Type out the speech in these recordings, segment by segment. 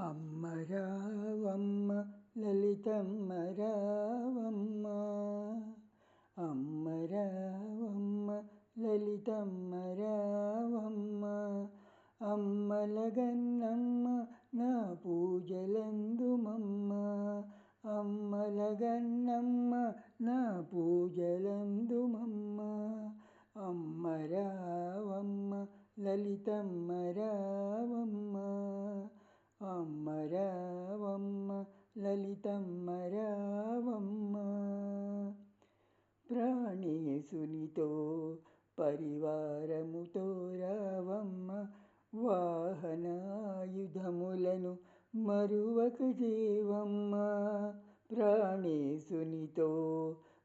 అమ్మ రావమ్మ లలితమ్మ రావమ్మ, అమ్మ రావమ్మ లలితమ్మ రావమ్మ. అమ్మలగన్నమ్మ నా పూజలందుమమ్మ, అమ్మలగన్నమ్మ నా పూజలందుమమ్మ. అమ్మ రావమ్మ లలితమ్మ రావమ్మ, అమ్మ రావమ్మ లలితమ్మ రావమ్మ. ప్రాణేశునితో పరివారముతో రావమ్మ, వాహనాయుధములను మరువక దేవమ్మ. ప్రాణేశునితో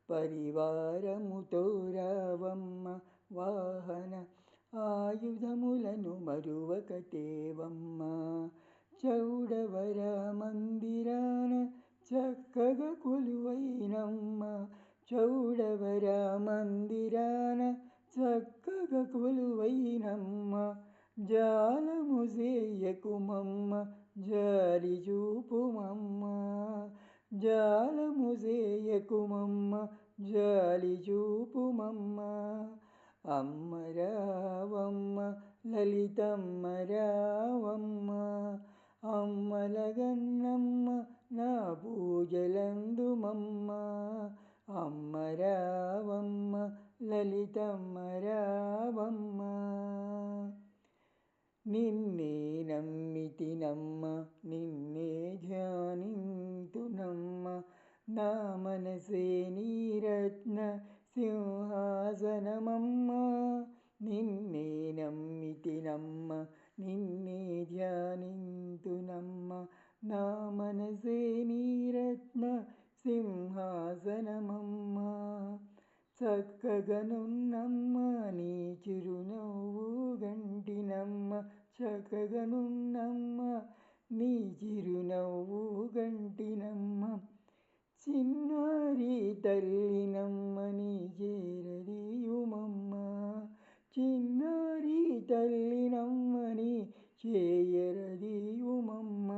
పరివారముతో రావమ్మ, వాహన ఆయుధములను మరువక తేవమ్మ. చౌడవర మందిరాన చక్కగా కొలువైనమ్మ, చౌడవర మందిరాన చక్కగా కొలువైనమ్మ. జాలము చేయకుమమ్మ జాలి చూపుమమ్మ, జాలము చేయకుమమ్మ జాలి చూపుమమ్మ. అమ్మ రావమ్మ లలితమ్మ రావమ్మ, అమ్మలగన్నమ్మ నా పూజలందుమమ్మ. అమ్మ రావమ్మ లలితమ్మ రావమ్మ. నిన్నే నమ్మితినమ్మ నిన్నే ధ్యానింతునమ్మ, నా మనసే నీరత్న సింహాసనమమ్మ. నిన్నే నమ్మితినమ్మ నిన్నే ధ్యానింతునమ్మ, నా మనసే నీరత్న సింహాసనమమ్మ. చక్కగనున్నమ్మ నీ చిరునవ్వు గంటినమ్మ, చక్కగనున్నమ్మ నీ చిరునవ్వు గంటినమ్మ. చిన్నారి తల్లినమ్మ నీ చేరదీయుమమ్మ, చిన్నారి తల్లినమ్మ నీ చేయరదీయుమమ్మ.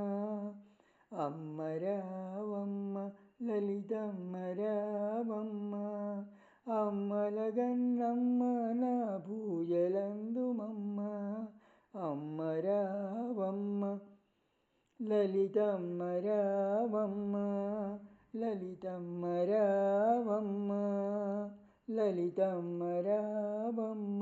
అమ్మ రావమ్మ లలితమ్మ రావమ్మ, అమ్మలగన్నమ్మ నా పూజలందుమమ్మ. అమ్మ రావమ్మ లలితమ్మ రావమ్మ, లలితమ్మ రావమ్మ, లలితమ్మ రావమ్మ.